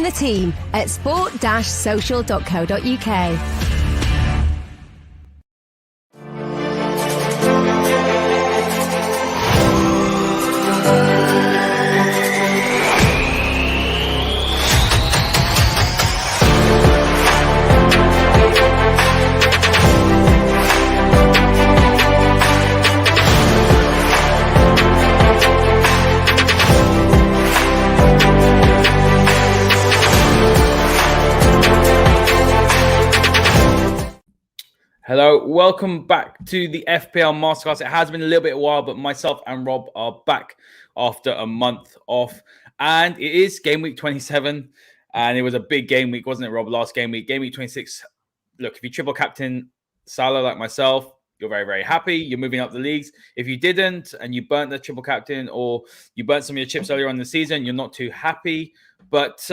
the team at sport-social.co.uk. Hello, welcome back to the FPL Masterclass. It has been a little bit of a while, but myself and Rob are back after a month off. And it is game week 27. And it was a big game week, wasn't it, Rob? Last game week. Game week 26. Look, if you triple captain Salah like myself, you're very, very happy. You're moving up the leagues. If you didn't and you burnt the triple captain or you burnt some of your chips earlier on in the season, you're not too happy. But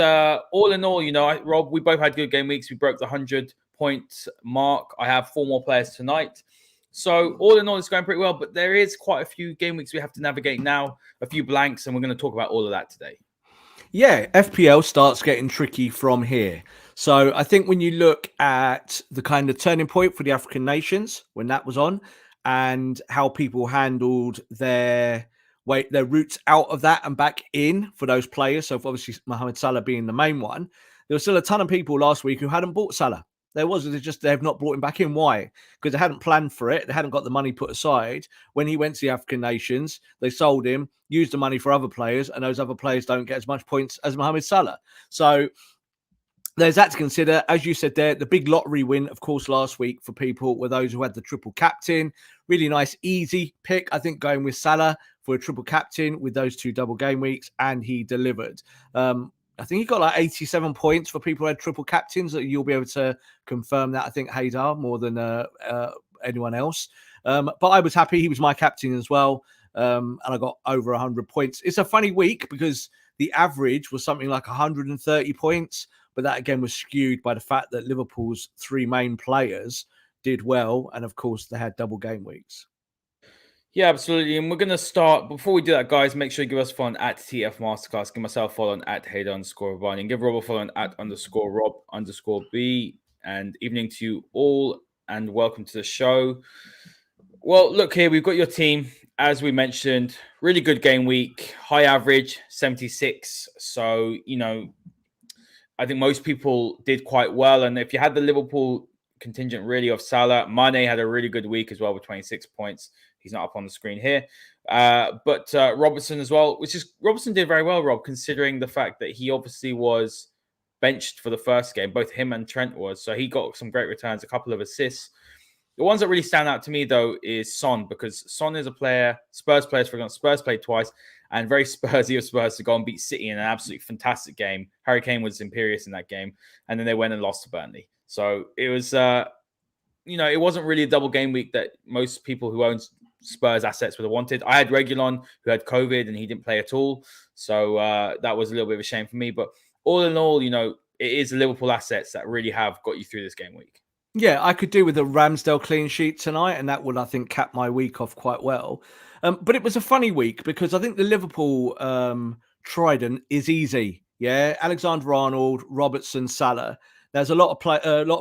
all in all, Rob, we both had good game weeks. We broke the 100-point mark. I have 4 more players tonight. So all in all, it's going pretty well. But there is quite a few game weeks we have to navigate now, a few blanks, and we're going to talk about all of that today. Yeah, FPL starts getting tricky from here. So I think when you look at the kind of turning point for the African nations, when that was on, and how people handled their routes out of that and back in for those players. So obviously Mohamed Salah being the main one, there was still a ton of people last week who hadn't bought Salah. They've not brought him back in. Why? Because they hadn't planned for it. They hadn't got the money put aside. When he went to the African nations, they sold him, used the money for other players, and those other players don't get as much points as Mohamed Salah. So there's that to consider. As you said there, the big lottery win, of course, last week for people were those who had the triple captain. Really nice, easy pick, I think, going with Salah for a triple captain with those 2 double game weeks, and he delivered. I think he got like 87 points for people who had triple captains. You'll be able to confirm that, I think, Haider, more than anyone else. But I was happy. He was my captain as well. And I got over 100 points. It's a funny week because the average was something like 130 points. But that, again, was skewed by the fact that Liverpool's 3 main players did well. And, of course, they had double game weeks. Yeah, absolutely. And we're going to start. Before we do that, guys, make sure you give us a follow at TF Masterclass. Give myself a follow at Haider_Rubbani. And give Rob a follow at _Rob_B. And evening to you all. And welcome to the show. Well, look here. We've got your team. As we mentioned, really good game week. High average, 76. So, I think most people did quite well. And if you had the Liverpool contingent really of Salah, Mane had a really good week as well with 26 points. He's not up on the screen here. But Robertson as well, Robertson did very well, Rob, considering the fact that he obviously was benched for the first game. Both him and Trent was. So he got some great returns, a couple of assists. The ones that really stand out to me, though, is Son, because Son is a player, Spurs players, for example, Spurs played twice, and very Spursy of Spurs to go and beat City in an absolutely fantastic game. Harry Kane was imperious in that game, and then they went and lost to Burnley. So it was, it wasn't really a double game week that most people who own Spurs assets would have wanted. I had Reguilon, who had COVID, and he didn't play at all. So that was a little bit of a shame for me. But all in all, it is Liverpool assets that really have got you through this game week. Yeah, I could do with a Ramsdale clean sheet tonight, and that would, I think, cap my week off quite well. But it was a funny week because I think the Liverpool trident is easy. Yeah, Alexander-Arnold, Robertson, Salah. There's a lot of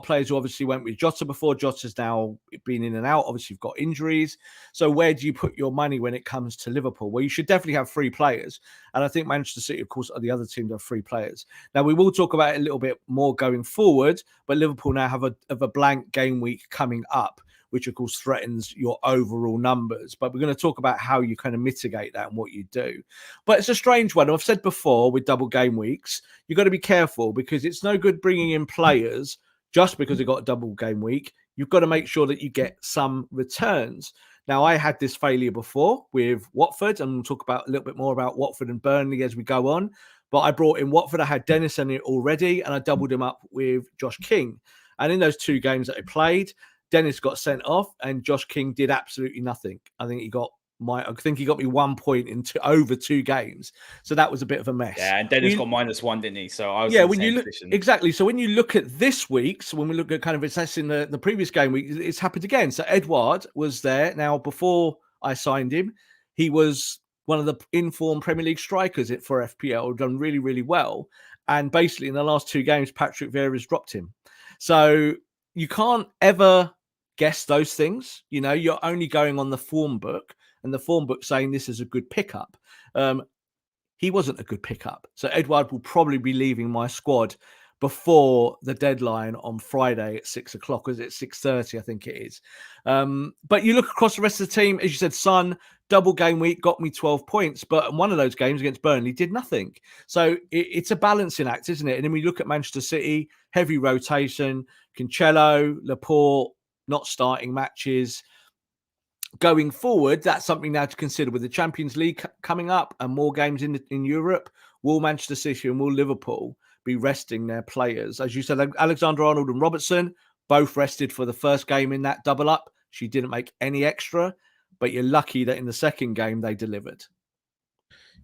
players who obviously went with Jota before. Jota's now been in and out. Obviously, you've got injuries. So where do you put your money when it comes to Liverpool? Well, you should definitely have 3 players. And I think Manchester City, of course, are the other team that have 3 players. Now, we will talk about it a little bit more going forward, but Liverpool now have a blank game week coming up, which, of course, threatens your overall numbers. But we're going to talk about how you kind of mitigate that and what you do. But it's a strange one. I've said before with double game weeks, you've got to be careful because it's no good bringing in players just because they got a double game week. You've got to make sure that you get some returns. Now, I had this failure before with Watford, and we'll talk about a little bit more about Watford and Burnley as we go on. But I brought in Watford. I had Dennis in it already, and I doubled him up with Josh King. And in those 2 games that I played, Dennis got sent off and Josh King did absolutely nothing. I think he got me 1 point in over 2 games. So that was a bit of a mess. Yeah, and Dennis got -1, didn't he? So I was when you look exactly. So when you look at this week, so when we look at kind of assessing the previous game week, it's happened again. So Edouard was there. Now, before I signed him, he was one of the informed Premier League strikers for FPL, done really, really well. And basically, in the last 2 games, Patrick Vieira's dropped him. So you can't ever guess those things. You know, you're only going on the form book, and the form book saying this is a good pickup. He wasn't a good pickup. So Edouard will probably be leaving my squad before the deadline on Friday at 6 o'clock. Is it 6:30? I think it is. But you look across the rest of the team, as you said, Son, double game week, got me 12 points. But in one of those games against Burnley, did nothing. So it's a balancing act, isn't it? And then we look at Manchester City, heavy rotation, Cancelo, Laporte, not starting matches. Going forward, that's something now to consider with the Champions League coming up and more games in Europe. Will Manchester City and will Liverpool be resting their players? As you said, Alexander-Arnold and Robertson both rested for the first game in that double up. She didn't make any extra, but you're lucky that in the second game they delivered.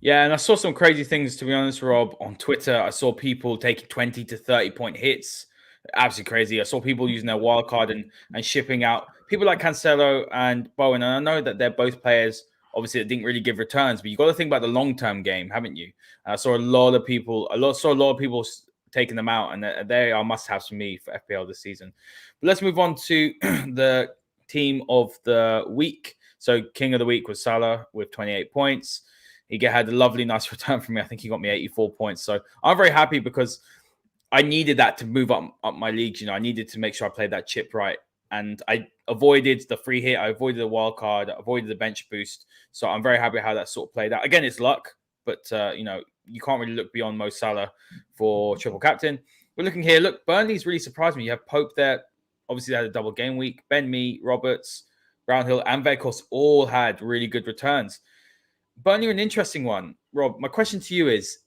Yeah, and I saw some crazy things, to be honest, Rob, on Twitter. I saw people taking 20 to 30 point hits. Absolutely crazy. I saw people using their wildcard and shipping out people like Cancelo and Bowen. And I know that they're both players, obviously, that didn't really give returns, but you got to think about the long-term game, haven't you? I saw a lot of people taking them out, and they are must-haves for me for FPL this season. But let's move on to the team of the week. So King of the week was Salah with 28 points. He had a lovely, nice return from me. I think he got me 84 points. So I'm very happy because I needed that to move up my leagues. You know, I needed to make sure I played that chip right. And I avoided the free hit. I avoided the wild card. I avoided the bench boost. So I'm very happy how that sort of played out. Again, it's luck, but, you know, you can't really look beyond Mo Salah for triple captain. We're looking here. Look, Burnley's really surprised me. You have Pope there. Obviously, they had a double game week. Ben Mee, Roberts, Brownhill, and Vegas all had really good returns. Burnley are an interesting one. Rob, my question to you is,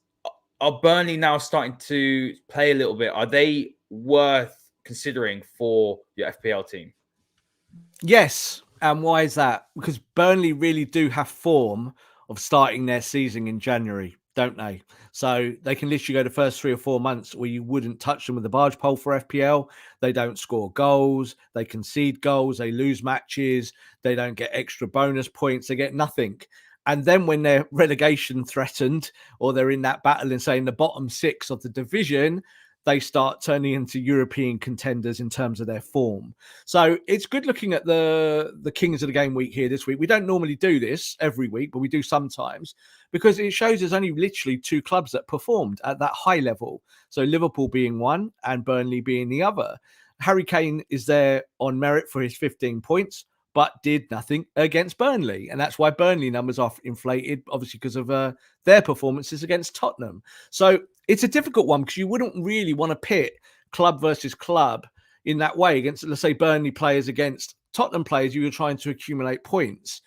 are Burnley now starting to play a little bit? Are they worth considering for your FPL team? Yes. And why is that? Because Burnley really do have form of starting their season in January, don't they? So they can literally go the first 3 or 4 months where you wouldn't touch them with a barge pole for FPL. They don't score goals. They concede goals. They lose matches. They don't get extra bonus points. They get nothing. And then when they're relegation threatened or they're in that battle and saying the bottom 6 of the division, they start turning into European contenders in terms of their form. So it's good looking at the Kings of the Game week here this week. We don't normally do this every week, but we do sometimes because it shows there's only literally 2 clubs that performed at that high level. So Liverpool being one and Burnley being the other. Harry Kane is there on merit for his 15 points. But did nothing against Burnley. And that's why Burnley numbers are inflated, obviously, because of their performances against Tottenham. So it's a difficult one because you wouldn't really want to pit club versus club in that way against, let's say, Burnley players against Tottenham players. You were trying to accumulate points.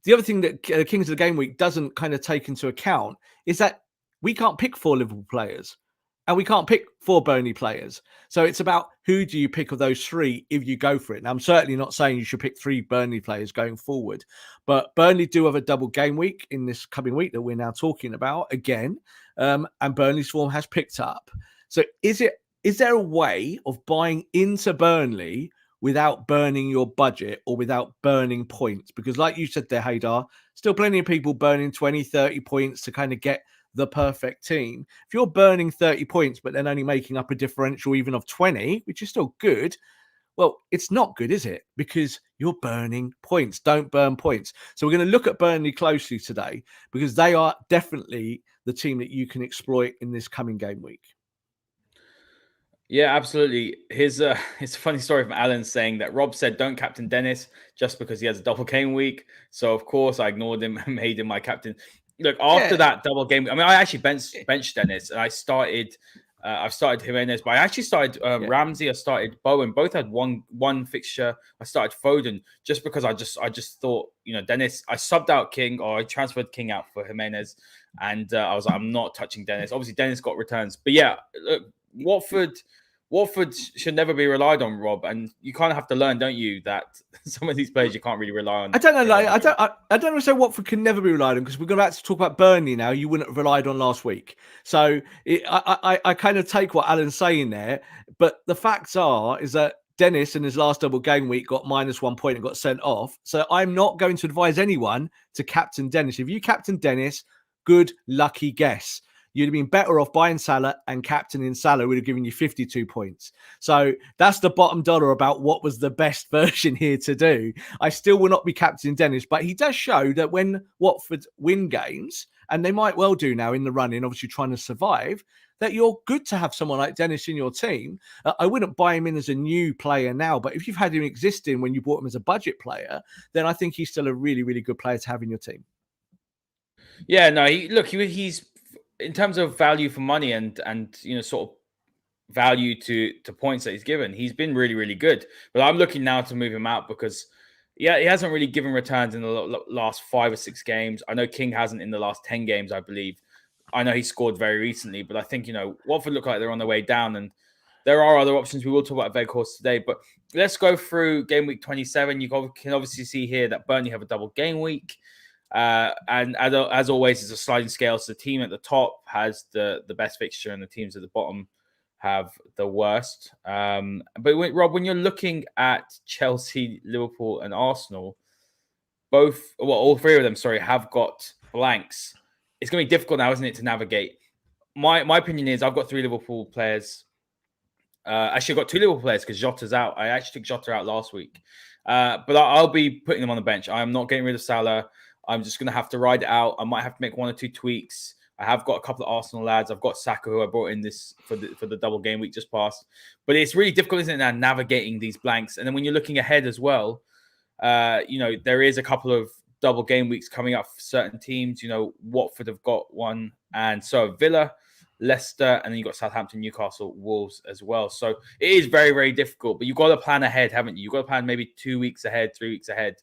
The other thing that Kings of the Game Week doesn't kind of take into account is that we can't pick 4 Liverpool players. And we can't pick 4 Burnley players. So it's about who do you pick of those 3 if you go for it. Now, I'm certainly not saying you should pick 3 Burnley players going forward. But Burnley do have a double game week in this coming week that we're now talking about again. And Burnley's form has picked up. So is there a way of buying into Burnley without burning your budget or without burning points? Because like you said there, Haider, still plenty of people burning 20, 30 points to kind of get the perfect team. If you're burning 30 points, but then only making up a differential even of 20, which is still good, well, it's not good, is it? Because you're burning points. Don't burn points. So we're going to look at Burnley closely today because they are definitely the team that you can exploit in this coming game week. Yeah, absolutely. It's a funny story from Alan saying that Rob said don't captain Dennis just because he has a double game week. So of course I ignored him and made him my captain. Look, after that double game, I mean, I actually benched Dennis, and I started. I've started Jimenez, but I actually started Ramsey. I started Bowen. Both had one fixture. I started Foden just because I just thought, you know, Dennis. I subbed out King, or I transferred King out for Jimenez, and I was like, I'm not touching Dennis. Obviously, Dennis got returns, but yeah, look, Watford should never be relied on, Rob, and you kind of have to learn, don't you, that some of these players you can't really rely on. I don't know. Like, I don't know. Say Watford can never be relied on because we're about to talk about Burnley now. You wouldn't have relied on last week, so I kind of take what Alan's saying there. But the facts is that Dennis in his last double game week got -1 point and got sent off. So I'm not going to advise anyone to captain Dennis. If you captain Dennis, good lucky guess. you'd have been better off buying Salah, and captaining Salah would have given you 52 points. So that's the bottom dollar about what was the best version here to do. I still will not be captaining Dennis, but he does show that when Watford win games, and they might well do now in the running, obviously trying to survive, that you're good to have someone like Dennis in your team. I wouldn't buy him in as a new player now, but if you've had him existing when you bought him as a budget player, then I think he's still a really, really good player to have in your team. Yeah, no, he's in terms of value for money and sort of value to points that he's given. He's been really, really good. But I'm looking now to move him out because he hasn't really given returns in the last 5 or 6 games. I know King hasn't in the last 10 games, I believe. I know he scored very recently, but I think, Watford look like they're on their way down, and there are other options. We will talk about Veghorst today, but let's go through game week 27. You can obviously see here that Burnley have a double game week. And as always, it's a sliding scale. So the team at the top has the best fixture, and the teams at the bottom have the worst. But Rob, when you're looking at Chelsea, Liverpool, and Arsenal, all three of them, have got blanks. It's going to be difficult now, isn't it, to navigate? My opinion is I've got 3 Liverpool players. Actually, I've got 2 Liverpool players because Jota's out. I actually took Jota out last week. But I'll be putting them on the bench. I'm not getting rid of Salah. I'm just going to have to ride it out. I might have to make 1 or 2 tweaks. I have got a couple of Arsenal lads. I've got Saka, who I brought in this for the double game week just passed. But it's really difficult, isn't it, now navigating these blanks? And then when you're looking ahead as well, there is a couple of double game weeks coming up for certain teams. Watford have got one, and so have Villa, Leicester, and then you've got Southampton, Newcastle, Wolves as well. So it is very, very difficult. But you've got to plan ahead, haven't you? You've got to plan maybe 2 weeks ahead, 3 weeks ahead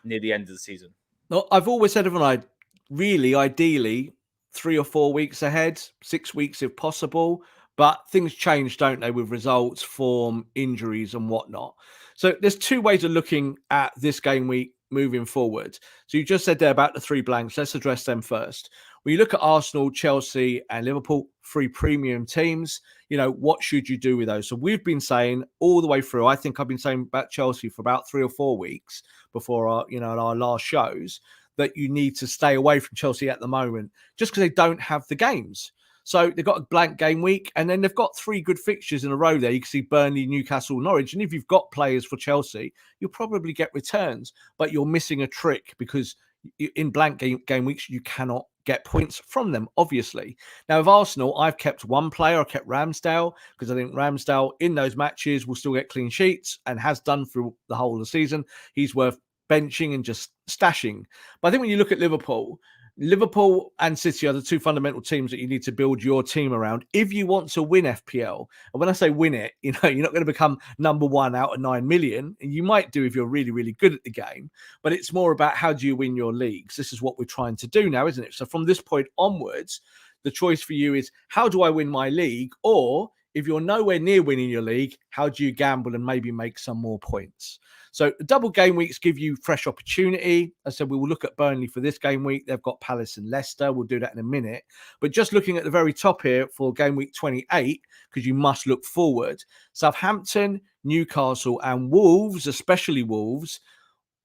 near the end of the season. No, I've always said, ideally 3 or 4 weeks ahead, 6 weeks if possible. But things change, don't they, with results, form, injuries, and whatnot. So there's 2 ways of looking at this game week moving forward. So you just said there about the 3 blanks. Let's address them first. When you look at Arsenal, Chelsea, and Liverpool, 3 premium teams, what should you do with those? So we've been saying all the way through, I think I've been saying about Chelsea for about 3 or 4 weeks before our last shows, that you need to stay away from Chelsea at the moment just because they don't have the games. So they've got a blank game week, and then they've got 3 good fixtures in a row there. You can see Burnley, Newcastle, Norwich. And if you've got players for Chelsea, you'll probably get returns, but you're missing a trick because in blank game weeks, you cannot get points from them, obviously. Now, with Arsenal, I've kept 1 player. I kept Ramsdale because I think Ramsdale in those matches will still get clean sheets and has done through the whole of the season. He's worth benching and just stashing. But I think when you look at Liverpool and City are the 2 fundamental teams that you need to build your team around if you want to win FPL. And when I say win it, you're not going to become number 1 out of 9 million. And you might do if you're really, really good at the game. But it's more about how do you win your leagues. This is what we're trying to do now, isn't it? So from this point onwards, the choice for you is, how do I win my league? Or if you're nowhere near winning your league, how do you gamble and maybe make some more points? So the double game weeks give you fresh opportunity. As I said, we will look at Burnley for this game week. They've got Palace and Leicester. We'll do that in a minute. But just looking at the very top here for game week 28, because you must look forward, Southampton, Newcastle, and Wolves, especially Wolves,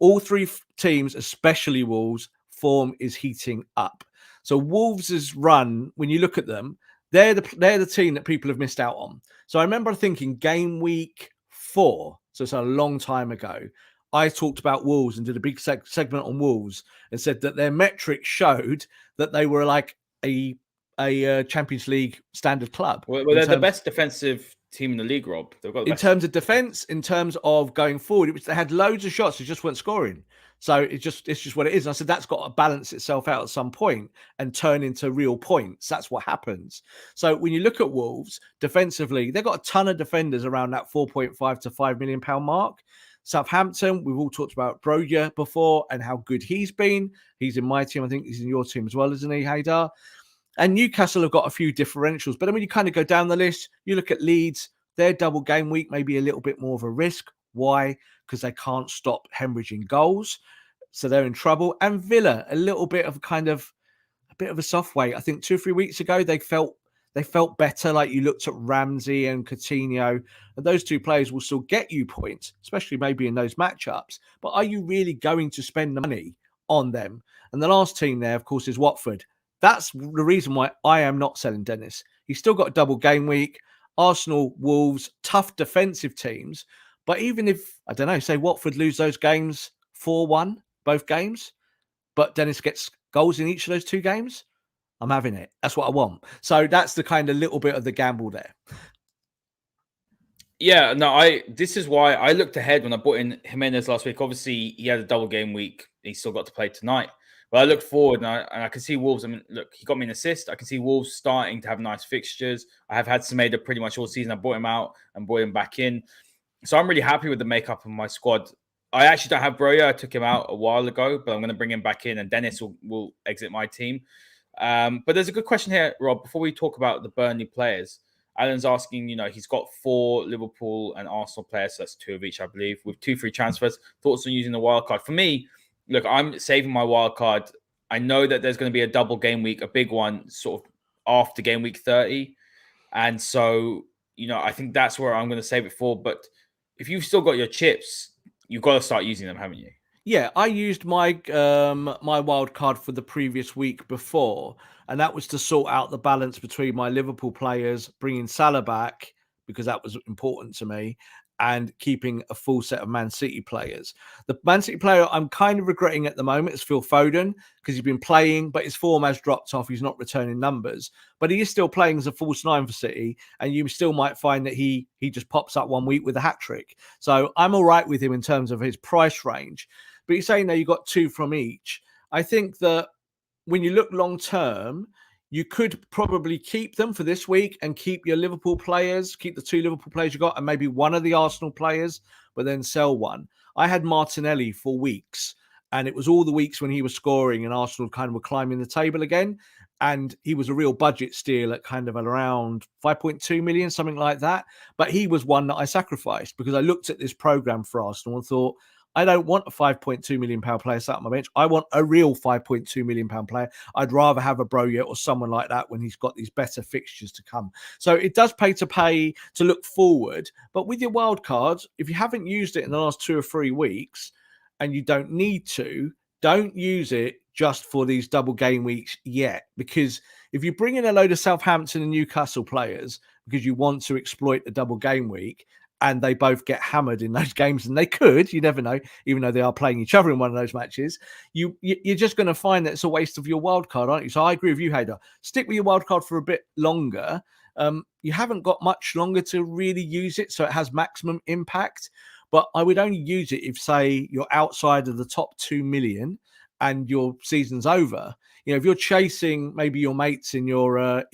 all 3 teams, especially Wolves, form is heating up. So Wolves' run, when you look at them, they're the team that people have missed out on. So I remember thinking game week 4, so it's a long time ago, I talked about Wolves and did a big segment on Wolves and said that their metrics showed that they were like a Champions League standard club. Well, they're the best defensive team in the league, Rob. They've got the best. Terms of defense, in terms of going forward, they had loads of shots, they just weren't scoring. So it's just what it is. And I said that's got to balance itself out at some point and turn into real points. That's what happens. So when you look at Wolves defensively, they've got a ton of defenders around that 4.5 to £5 million mark. Southampton, we've all talked about Broja before and how good he's been. He's in my team. I think he's in your team as well, isn't he, Haider? And Newcastle have got a few differentials. But then when you kind of go down the list, you look at Leeds, their double game week may be a little bit more of a risk. Why? Because they can't stop hemorrhaging goals. So they're in trouble. And Villa, a little bit of a soft weight. I think 2 or 3 weeks ago, they felt better. Like you looked at Ramsey and Coutinho, and those 2 players will still get you points, especially maybe in those matchups. But are you really going to spend the money on them? And the last team there, of course, is Watford. That's the reason why I am not selling Dennis. He's still got a double game week. Arsenal, Wolves, tough defensive teams. But even if, I don't know, say Watford lose those games 4-1, both games, but Dennis gets goals in each of those two games, I'm having it. That's what I want. So that's the kind of little bit of the gamble there. Yeah, no, this is why I looked ahead when I bought in Jimenez last week. Obviously, he had a double game week. He still got to play tonight. But I looked forward and I can see Wolves. I mean, look, he got me an assist. I can see Wolves starting to have nice fixtures. I have had Semedo pretty much all season. I bought him out and brought him back in. So I'm really happy with the makeup of my squad. I actually don't have Broya. I took him out a while ago, but I'm going to bring him back in and Dennis will exit my team. But there's a good question here, Rob, before we talk about the Burnley players. Alan's asking, he's got 4 Liverpool and Arsenal players. So that's 2 of each, I believe, with 2 free transfers. Thoughts on using the wild card? For me, look, I'm saving my wild card. I know that there's going to be a double game week, a big one, sort of after game week 30. And so, I think that's where I'm going to save it for. But if you've still got your chips, you've got to start using them, haven't you? Yeah, I used my my wild card for the previous week before, and that was to sort out the balance between my Liverpool players, bringing Salah back because that was important to me, and keeping a full set of Man City players. The Man City player I'm kind of regretting at the moment is Phil Foden because he's been playing, but his form has dropped off. He's not returning numbers, but he is still playing as a false 9 for City, and you still might find that he just pops up one week with a hat trick. So I'm all right with him in terms of his price range. But you're saying that you got 2 from each. I think that when you look long term, you could probably keep them for this week and keep your Liverpool players, keep the 2 Liverpool players you got, and maybe one of the Arsenal players, but then sell one. I had Martinelli for weeks, and it was all the weeks when he was scoring and Arsenal kind of were climbing the table again. And he was a real budget steal at kind of around 5.2 million, something like that. But he was one that I sacrificed because I looked at this program for Arsenal and thought, I don't want a 5.2 million pound player sat on my bench. I want a real 5.2 million pound player. I'd rather have a Broya or someone like that when he's got these better fixtures to come. So it does pay to look forward. But with your wild cards, if you haven't used it in the last 2 or 3 weeks and you don't need to, don't use it just for these double game weeks yet. Because if you bring in a load of Southampton and Newcastle players because you want to exploit the double game week, and they both get hammered in those games, and they could, you never know, even though they are playing each other in one of those matches, you're just going to find that it's a waste of your wild card, aren't you? So I agree with you, Haider. Stick with your wild card for a bit longer. You haven't got much longer to really use it, so it has maximum impact. But I would only use it if, say, you're outside of the top 2 million and your season's over. If you're chasing maybe your mates in your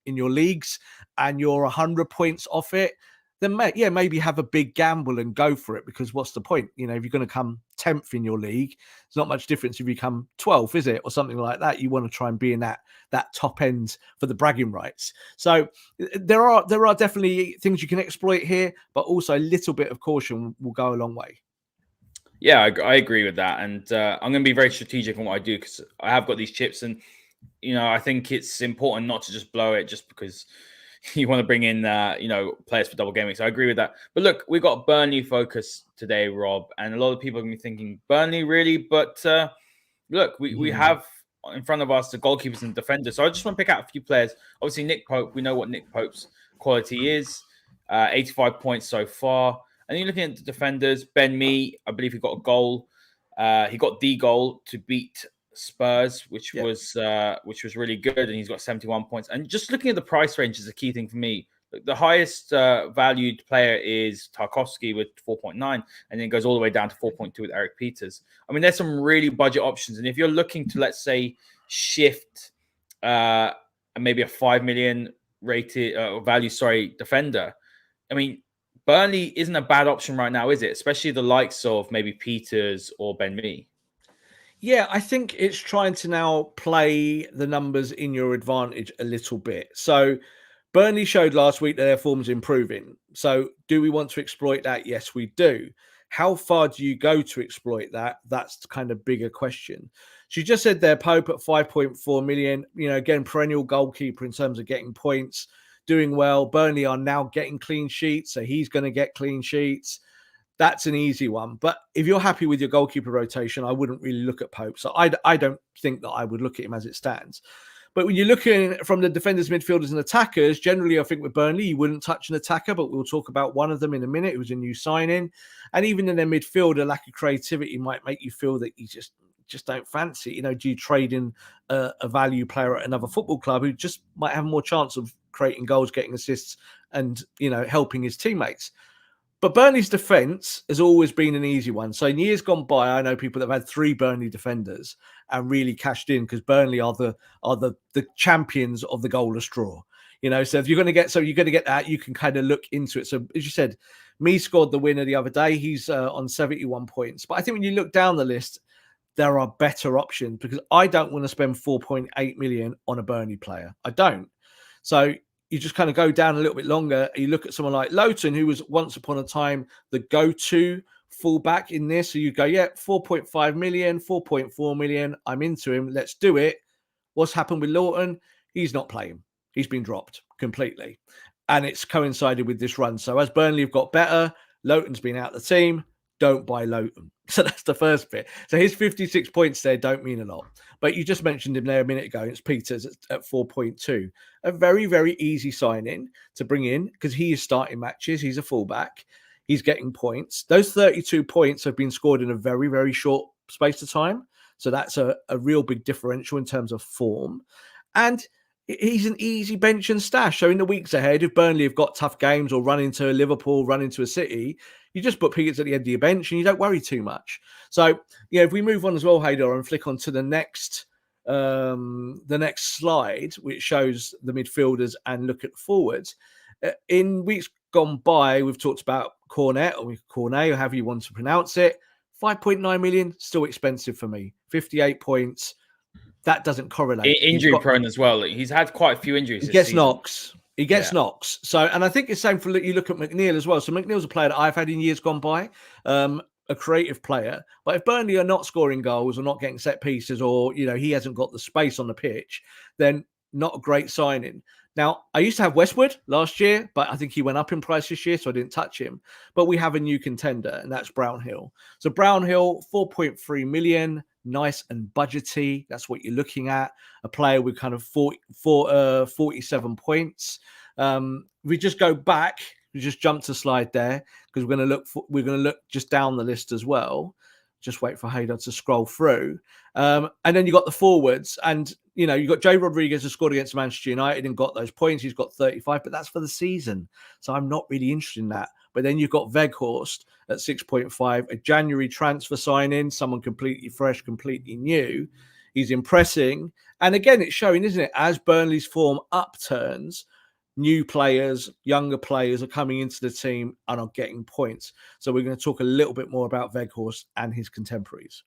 leagues and you're 100 points off it, then maybe have a big gamble and go for it, because what's the point? If you're going to come 10th in your league, it's not much difference if you come 12th, is it? Or something like that. You want to try and be in that top end for the bragging rights. So there are definitely things you can exploit here, but also a little bit of caution will go a long way. Yeah, I agree with that. And I'm going to be very strategic on what I do because I have got these chips. And, I think it's important not to just blow it just because you want to bring in, players for double gaming. So I agree with that. But look, we've got Burnley focus today, Rob. And a lot of people are going to be thinking, Burnley, really? But look, we have in front of us the goalkeepers and defenders. So I just want to pick out a few players. Obviously, Nick Pope, we know what Nick Pope's quality is. 85 points so far. And you're looking at the defenders. Ben Mee, I believe he got a goal. He got the goal to beat Spurs, which was really good, and he's got 71 points. And just looking at the price range is a key thing for me. The highest valued player is Tarkowski with 4.9, and then it goes all the way down to 4.2 with Eric Peters. I mean, there's some really budget options, and if you're looking to, let's say, shift maybe a 5 million rated defender, I mean, Burnley isn't a bad option right now, is it? Especially the likes of maybe Peters or Ben Mee. Yeah, I think it's trying to now play the numbers in your advantage a little bit. So Burnley showed last week that their form's improving. So do we want to exploit that? Yes, we do. How far do you go to exploit that? That's the kind of bigger question. She just said there, Pope at 5.4 million, again, perennial goalkeeper in terms of getting points, doing well. Burnley are now getting clean sheets, so he's going to get clean sheets. That's an easy one. But if you're happy with your goalkeeper rotation, I wouldn't really look at Pope. So I don't think that I would look at him as it stands. But when you're looking from the defenders, midfielders, and attackers, generally, I think with Burnley, you wouldn't touch an attacker, but we'll talk about one of them in a minute. It was a new signing. And even in their midfield, a lack of creativity might make you feel that you just don't fancy. You know, do you trade in a value player at another football club who just might have more chance of creating goals, getting assists, and, you know, helping his teammates? But Burnley's defence has always been an easy one. So in years gone by, I know people that have had 3 Burnley defenders and really cashed in, because Burnley are the champions of the goalless draw. You know, so if you're going to get that, you can kind of look into it. So as you said, Me scored the winner the other day. He's on 71 points. But I think when you look down the list, there are better options, because I don't want to spend 4.8 million on a Burnley player. I don't. So you just kind of go down a little bit longer. You look at someone like Lowton, who was once upon a time the go-to fullback in this. So you go, yeah, 4.5 million, 4.4 million. I'm into him. Let's do it. What's happened with Lowton? He's not playing. He's been dropped completely. And it's coincided with this run. So as Burnley have got better, Lowton's been out of the team. Don't buy Lowton. So that's the first bit. So his 56 points there don't mean a lot. But you just mentioned him there a minute ago. It's Peters at 4.2. A very, very easy sign-in to bring in, because he is starting matches. He's a fullback. He's getting points. Those 32 points have been scored in a very, very short space of time. So that's a real big differential in terms of form. And he's an easy bench and stash. So in the weeks ahead, if Burnley have got tough games or run into Liverpool, run into a City, you just put Peters at the end of your bench and you don't worry too much. So, yeah, if we move on as well, Haider, and flick on to the next slide, which shows the midfielders and look at forwards. In weeks gone by, we've talked about Cornet, or Cornet, or however you want to pronounce it. 5.9 million, still expensive for me. 58 points. That doesn't correlate. Injury prone as well. He's had quite a few injuries. He gets knocks. He gets knocks. So, and I think it's the same for you look at McNeil as well. So McNeil's a player that I've had in years gone by, a creative player. But if Burnley are not scoring goals or not getting set pieces, or, you know, he hasn't got the space on the pitch, then not a great signing. Now, I used to have Westwood last year, but I think he went up in price this year, so I didn't touch him. But we have a new contender, and that's Brownhill. So Brownhill, 4.3 million. Nice and budgety. That's what you're looking at. A player with kind of 47 points. We just go back. We just jump to slide there, because we're going to look just down the list as well. Just wait for Haider to scroll through. And then you got the forwards, and you know, you got Jay Rodriguez, who scored against Manchester United and got those points. He's got 35, but that's for the season. So I'm not really interested in that. But then you've got Weghorst at 6.5, a January transfer signing, someone completely fresh, completely new. He's impressing. And again, it's showing, isn't it? As Burnley's form upturns, new players, younger players are coming into the team and are getting points. So we're going to talk a little bit more about Weghorst and his contemporaries.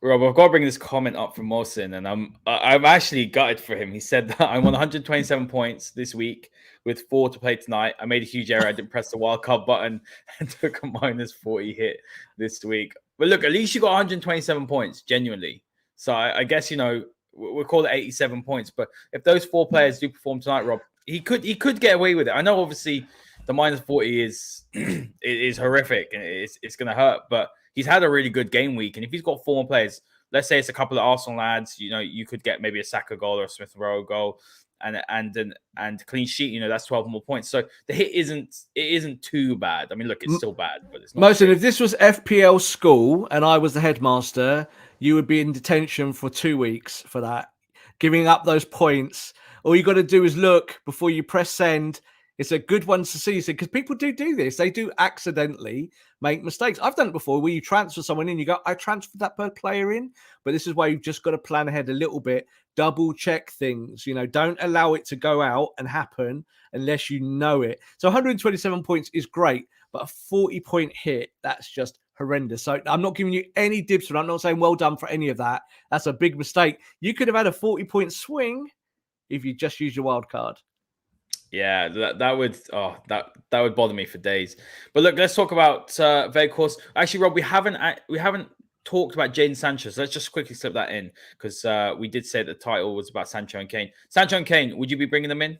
Rob, I've got to bring this comment up from Mohsin, and I'm actually gutted for him. He said that I'm on 127 points this week with 4 to play tonight. I made a huge error. I didn't press the wildcard button and took a minus 40 hit this week. But look, at least you got 127 points, genuinely. So I guess, you know, we'll call it 87 points. But if those 4 players do perform tonight, Rob, he could get away with it. I know, obviously, the minus 40 is horrific and it's going to hurt, but he's had a really good game week. And if he's got 4 more players, let's say it's a couple of Arsenal lads, you know, you could get maybe a Saka goal or a Smith Rowe goal and clean sheet, you know, that's 12 more points. So the hit isn't too bad. I mean, look, it's still bad, but it's not. Mohsin, if this was FPL school and I was the headmaster, you would be in detention for 2 weeks for that. Giving up those points. All you got to do is look before you press send. It's a good one to see, because people do this. They do accidentally make mistakes. I've done it before, where you transfer someone in, you go, I transferred that player in. But this is why you've just got to plan ahead a little bit, double check things. You know, don't allow it to go out and happen unless you know it. So 127 points is great, but a 40-point hit, that's just horrendous. So I'm not giving you any dibs for it. I'm not saying well done for any of that. That's a big mistake. You could have had a 40-point swing if you just used your wild card. Yeah, that would bother me for days. But look, let's talk about Weghorst. Actually, Rob, we haven't talked about Jadon Sancho, so let's just quickly slip that in, because we did say the title was about Sancho and Kane. Sancho and Kane, would you be bringing them in?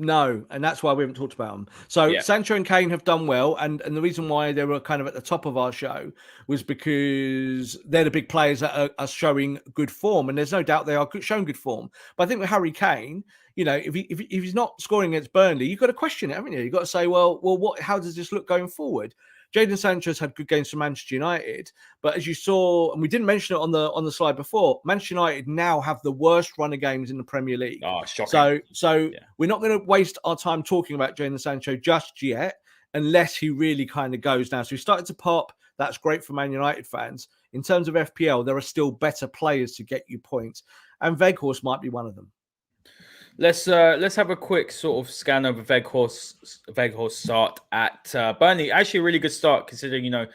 No, and that's why we haven't talked about them. So Sancho and Kane have done well, and the reason why they were kind of at the top of our show was because they're the big players that are showing good form, and there's no doubt they are showing good form. But I think with Harry Kane, you know, if he's not scoring against Burnley, you've got to question it, haven't you? You've got to say, well, what? How does this look going forward? Jadon Sancho's had good games for Manchester United, but as you saw, and we didn't mention it on the slide before, Manchester United now have the worst run of games in the Premier League. Oh, shocking. So we're not going to waste our time talking about Jadon Sancho just yet, unless he really kind of goes now. So he started to pop. That's great for Man United fans. In terms of FPL, there are still better players to get you points, and Weghorst might be one of them. Let's have a quick sort of scan over Weghorst start at Burnley. Actually, a really good start considering, you know,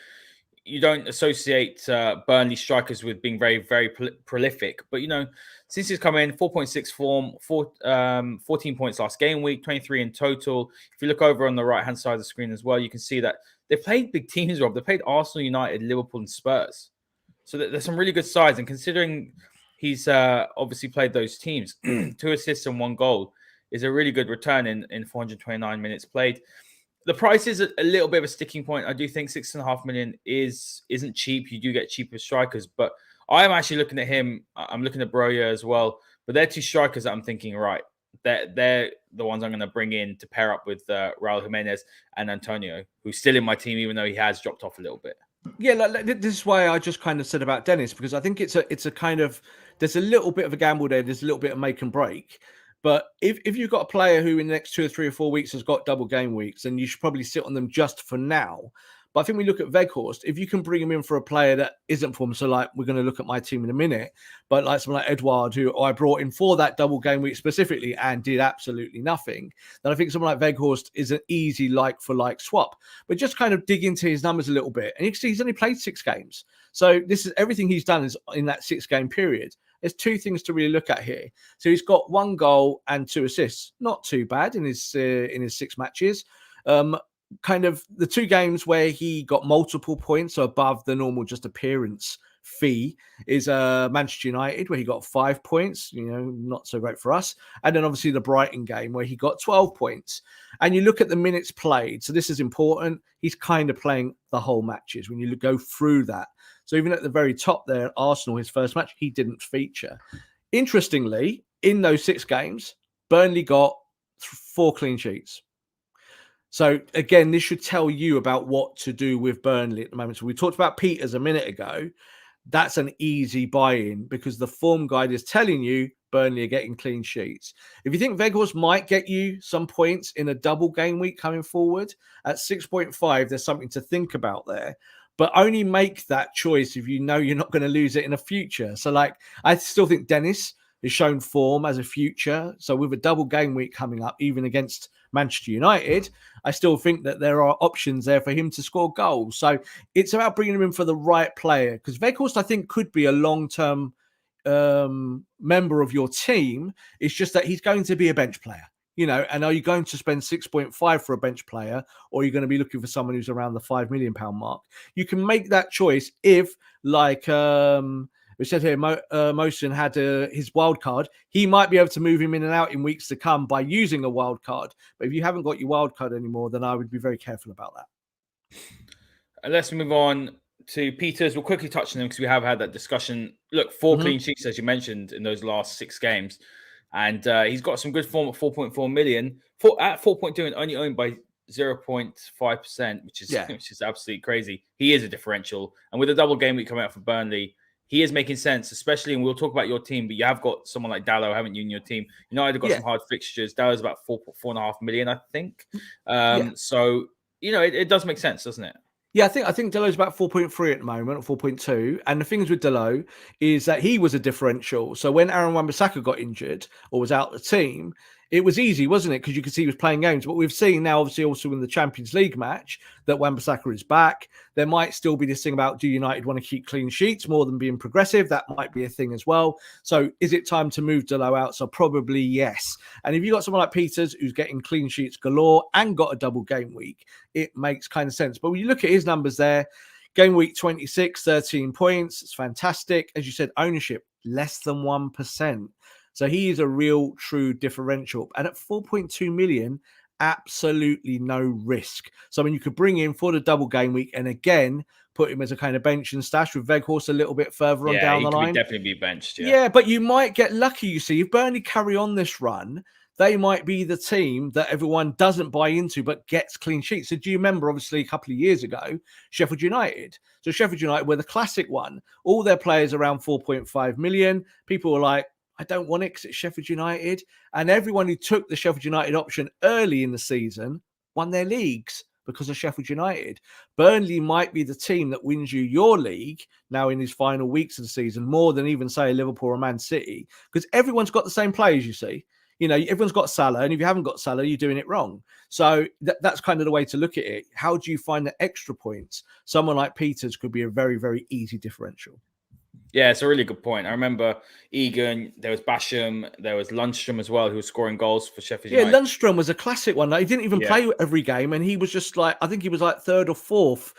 you don't associate Burnley strikers with being very, very prolific. But, you know, since he's come in, 4.6 form, 14 points last game week, 23 in total. If you look over on the right-hand side of the screen as well, you can see that they've played big teams, Rob. They played Arsenal, United, Liverpool, and Spurs. So there's some really good sides. And considering he's obviously played those teams, 2 assists and 1 goal is a really good return in 429 minutes played. The price is a little bit of a sticking point. I do think 6.5 million isn't cheap. You do get cheaper strikers, but I'm actually looking at him. I'm looking at Broja as well, but they're 2 strikers that I'm thinking, right, they're the ones I'm going to bring in to pair up with Raul Jimenez and Antonio, who's still in my team, even though he has dropped off a little bit. Yeah, this is why I just kind of said about Dennis, because I think it's a kind of, there's a little bit of a gamble there. There's a little bit of make and break. But if you've got a player who in the next 2 or 3 or 4 weeks has got double game weeks, then you should probably sit on them just for now. But I think we look at Weghorst, if you can bring him in for a player that isn't for him, so like we're going to look at my team in a minute, but like someone like Edouard, who I brought in for that double game week specifically and did absolutely nothing, then I think someone like Weghorst is an easy like-for-like swap. But just kind of dig into his numbers a little bit. And you can see he's only played 6 games. So this is everything he's done is in that 6-game period. There's 2 things to really look at here. So he's got 1 goal and 2 assists. Not too bad in his 6 matches. Kind of the 2 games where he got multiple points, so above the normal just appearance fee, is Manchester United, where he got 5 points, you know, not so great for us. And then obviously the Brighton game where he got 12 points. And you look at the minutes played. So this is important. He's kind of playing the whole matches when you go through that. So even at the very top there, Arsenal, his first match, he didn't feature. Interestingly, in those 6 games, Burnley got 4 clean sheets. So again, this should tell you about what to do with Burnley at the moment. So we talked about Peters a minute ago. That's an easy buy-in because the form guide is telling you Burnley are getting clean sheets. If you think Weghorst might get you some points in a double game week coming forward, at 6.5, there's something to think about there. But only make that choice if you know you're not going to lose it in the future. So like, I still think Dennis has shown form as a future. So with a double game week coming up, even against Manchester United, I still think that there are options there for him to score goals. So it's about bringing him in for the right player, because Weghorst, I think, could be a long-term member of your team. It's just that he's going to be a bench player, you know, and are you going to spend 6.5 for a bench player, or are you going to be looking for someone who's around the £5 million mark? You can make that choice if, like, we said here, Motion had his wild card. He might be able to move him in and out in weeks to come by using a wild card. But if you haven't got your wild card anymore, then I would be very careful about that. Let's move on to Peters. We'll quickly touch on him because we have had that discussion. Look, 4 clean sheets, as you mentioned, in those last 6 games. And he's got some good form at 4.4 million. At 4.2 and only owned by 0.5%, which is absolutely crazy. He is a differential. And with a double game week coming out for Burnley, he is making sense, especially, and we'll talk about your team, but you have got someone like Dallo, haven't you, in your team? United have got some hard fixtures. Dallo's about 4.5 million, I think. So, you know, it does make sense, doesn't it? Yeah, I think Dalot's about 4.3 at the moment, or 4.2. And the things with Dalot is that he was a differential. So when Aaron Wan-Bissaka got injured or was out of the team, it was easy, wasn't it? Because you could see he was playing games. But we've seen now, obviously, also in the Champions League match, that Wan-Bissaka is back. There might still be this thing about, do United want to keep clean sheets more than being progressive? That might be a thing as well. So is it time to move Dalot out? So probably yes. And if you've got someone like Peters who's getting clean sheets galore and got a double game week, it makes kind of sense. But when you look at his numbers there, game week 26, 13 points. It's fantastic. As you said, ownership, less than 1%. So he is a real true differential. And at 4.2 million, absolutely no risk. So I mean, you could bring him for the double game week and again put him as a kind of bench and stash with Weghorst a little bit further on Yeah, down he the could line. definitely be benched. Yeah, but you might get lucky. You see, if Burnley carry on this run, they might be the team that everyone doesn't buy into but gets clean sheets. So do you remember, obviously, a couple of years ago, Sheffield United? So Sheffield United were the classic one. All their players around 4.5 million. People were like, I don't want it because it's Sheffield United. And everyone who took the Sheffield United option early in the season won their leagues because of Sheffield United. Burnley might be the team that wins you your league now in these final weeks of the season, more than even, say, Liverpool or Man City, because everyone's got the same players, you see. You know, everyone's got Salah, and if you haven't got Salah, you're doing it wrong. So that's kind of the way to look at it. How do you find the extra points? Someone like Peters could be a very, very easy differential. Yeah, it's a really good point. I remember Egan, there was Basham, there was Lundstrom as well, who was scoring goals for Sheffield United. Yeah, Lundstrom was a classic one. Like, he didn't even play every game, and he was just like, I think he was like third or fourth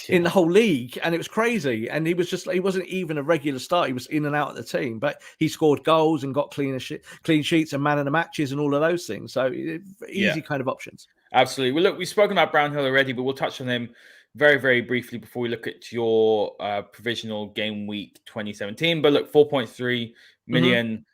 in the whole league, and it was crazy. And he was just, he wasn't even a regular start. He was in and out of the team, but he scored goals and got clean sheets and man of the matches and all of those things. So easy kind of options. Absolutely. Well, look, we've spoken about Brownhill already, but we'll touch on him very, very briefly before we look at your provisional game week 2017. But look, 4.3 million,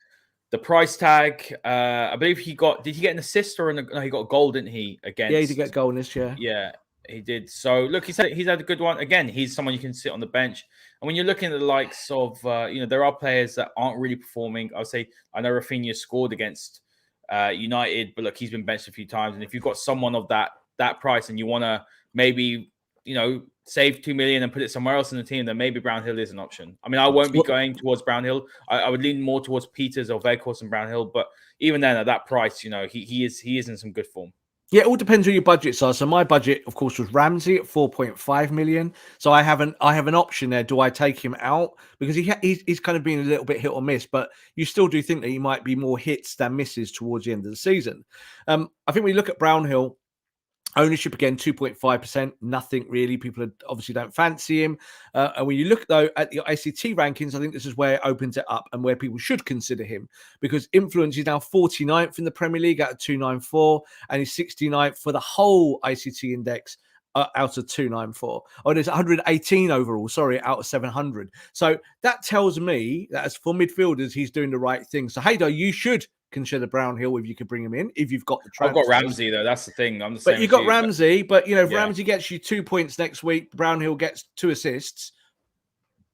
the price tag. I believe did he get an assist or no, he got a goal, didn't he? Against, yeah, he did get a goal in this, Yeah, he did. So look, he's had a good one. Again, he's someone you can sit on the bench. And when you're looking at the likes of, there are players that aren't really performing. I know Rafinha scored against United, but look, he's been benched a few times. And if you've got someone of that price and you want to maybe, save 2 million and put it somewhere else in the team, then maybe Brownhill is an option. I mean, I won't be going towards Brownhill. I would lean more towards Peters or Weghorst and Brownhill. But even then, at that price, he is in some good form. Yeah, it all depends on your budgets are. So my budget, of course, was Ramsey at 4.5 million. So I have an option there. Do I take him out? Because he's kind of been a little bit hit or miss, but you still do think that he might be more hits than misses towards the end of the season. I think when you look at Brownhill, ownership again, 2.5%, nothing really. People obviously don't fancy him. And when you look, though, at the ICT rankings, I think this is where it opens it up and where people should consider him, because influence is now 49th in the Premier League out of 294, and he's 69th for the whole ICT index out of 294. Oh, there's 118 overall, out of 700. So that tells me that as for midfielders, he's doing the right thing. So, Haider, you should consider Brownhill if you could bring him in, if you've got the transfers. I've got Ramsey, though. That's the thing. I'm the same. But you got Ramsey, but if Ramsey gets you 2 points next week, Brownhill gets 2 assists.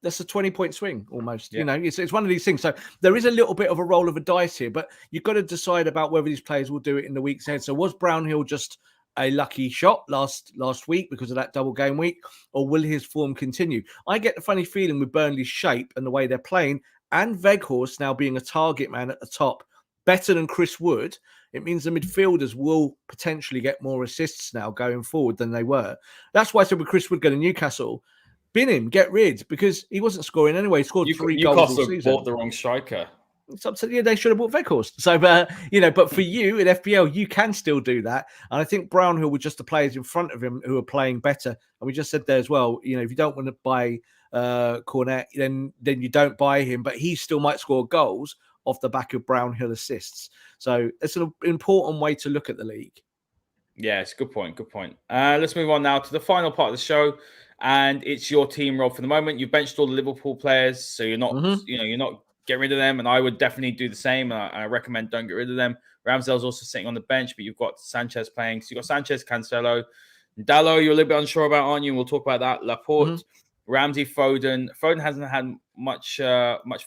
That's a 20-point swing almost. Yeah. It's one of these things. So there is a little bit of a roll of a dice here, but you've got to decide about whether these players will do it in the weeks ahead. So was Brownhill just a lucky shot last week because of that double game week, or will his form continue? I get the funny feeling with Burnley's shape and the way they're playing, and Weghorst now being a target man at the top, better than Chris Wood, it means the midfielders will potentially get more assists now going forward than they were. That's why I said with Chris Wood going to Newcastle, bin him, get rid, because he wasn't scoring anyway. He scored 3 goals all season. Newcastle bought the wrong striker. It's up to they should have bought Weghorst. So, but for you in FPL, you can still do that. And I think Brownhill with just the players in front of him who are playing better. And we just said there as well, if you don't want to buy Cornet, then you don't buy him, but he still might score goals off the back of Brownhill assists. So it's an important way to look at the league. Yeah, it's a good point. Good point. Let's move on now to the final part of the show, and it's your team role for the moment. You've benched all the Liverpool players, so you're not, you're not getting rid of them, and I would definitely do the same. I recommend don't get rid of them. Ramsdale's also sitting on the bench, but you've got Sanchez playing. So you've got Sanchez, Cancelo, Dallo. You're a little bit unsure about, aren't you? We'll talk about that. Laporte, Ramsey, Foden. Foden hasn't had much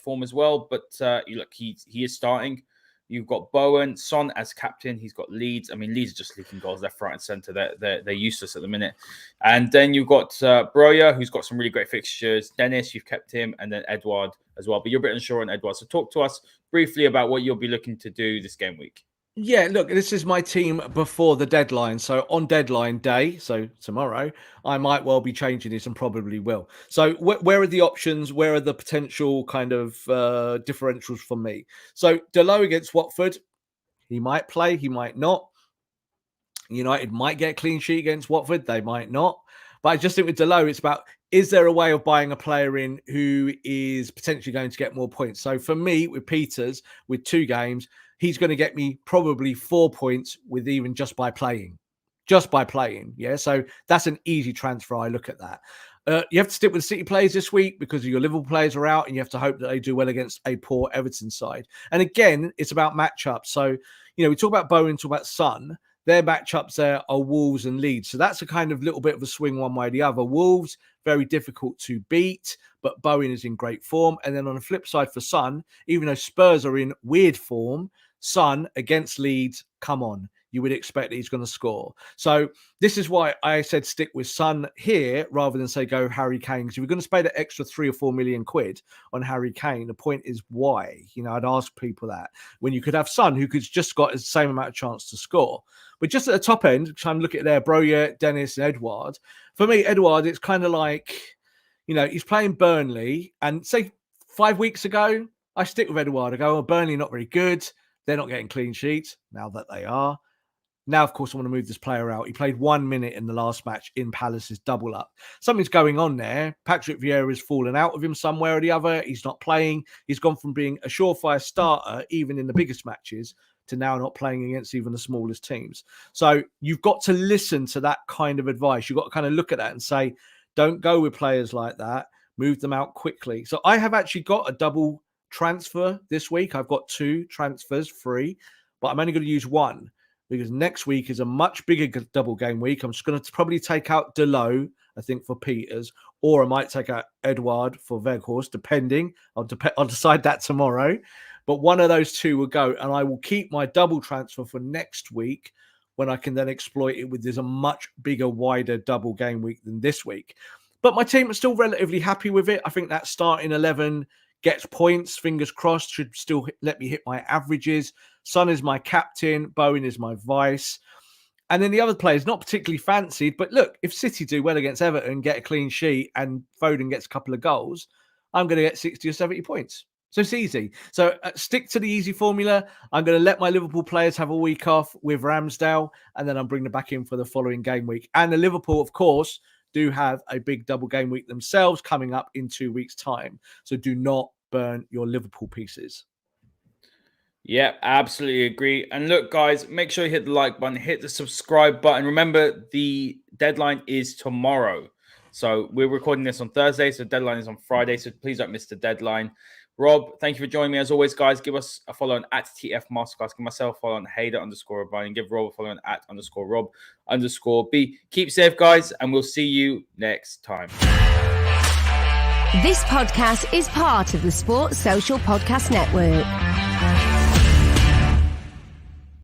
form as well, but look, he is starting. You've got Bowen, Son as captain. He's got Leeds. I mean, Leeds are just leaking goals left, right, and centre. They're useless at the minute. And then you've got Broja, who's got some really great fixtures. Dennis, you've kept him, and then Edouard as well. But you're a bit unsure on Edouard. So talk to us briefly about what you'll be looking to do this game week. Yeah, look, this is my team before the deadline. So on deadline day, so tomorrow, I might well be changing this and probably will. So where are the options? Where are the potential kind of differentials for me? So Dalot against Watford, he might play, he might not. United might get a clean sheet against Watford, they might not. But I just think with Dalot, it's about is there a way of buying a player in who is potentially going to get more points? So for me, with Peters, with 2 games, he's going to get me probably 4 points with even just by playing. Yeah. So that's an easy transfer. I look at that. You have to stick with City players this week because your Liverpool players are out and you have to hope that they do well against a poor Everton side. And again, it's about matchups. So, we talk about Bowen, talk about Son. Their matchups there are Wolves and Leeds. So that's a kind of little bit of a swing one way or the other. Wolves, very difficult to beat, but Bowen is in great form. And then on the flip side for Son, even though Spurs are in weird form, Son against Leeds, come on. You would expect that he's going to score. So this is why I said stick with Son here rather than say go Harry Kane. Because if you're going to spend an extra 3 or 4 million quid on Harry Kane, the point is why? I'd ask people that when you could have Son who could just got the same amount of chance to score. But just at the top end, trying to look at there, Broja, Dennis, and Edouard. For me, Edouard, it's kind of like, he's playing Burnley. And say 5 weeks ago, I stick with Edouard. I go, Burnley not very good. They're not getting clean sheets. Now that they are. Now, of course, I want to move this player out. He played 1 minute in the last match in Palace's double up. Something's going on there. Patrick Vieira's fallen out of him somewhere or the other. He's not playing. He's gone from being a surefire starter, even in the biggest matches, to now not playing against even the smallest teams. So you've got to listen to that kind of advice. You've got to kind of look at that and say, don't go with players like that. Move them out quickly. So I have actually got a double transfer this week. I've got 2 transfers free, but I'm only going to use 1. Because next week is a much bigger double game week. I'm just going to probably take out Delo, I think, for Peters, or I might take out Edouard for Weghorst, depending. I'll decide that tomorrow. But one of those 2 will go, and I will keep my double transfer for next week when I can then exploit it with there's a much bigger, wider double game week than this week. But my team is still relatively happy with it. I think that starting 11 gets points, fingers crossed, should still let me hit my averages. Son is my captain. Bowen is my vice. And then the other players, not particularly fancied, but look, if City do well against Everton, get a clean sheet, and Foden gets a couple of goals, I'm going to get 60 or 70 points. So it's easy. So stick to the easy formula. I'm going to let my Liverpool players have a week off with Ramsdale, and then I'm bringing them back in for the following game week. And the Liverpool, of course, do have a big double game week themselves coming up in 2 weeks' time. So do not burn your Liverpool pieces. Yeah, absolutely agree. And look, guys, make sure you hit the like button, hit the subscribe button. Remember, the deadline is tomorrow. So we're recording this on Thursday, so the deadline is on Friday. So please don't miss the deadline. Rob, thank you for joining me. As always, guys, give us a follow on at TF Masterclass. Give myself a follow on Haider_Rubbani, and give Rob a follow on at _Rob_B. Keep safe, guys, and we'll see you next time. This podcast is part of the Sports Social Podcast Network.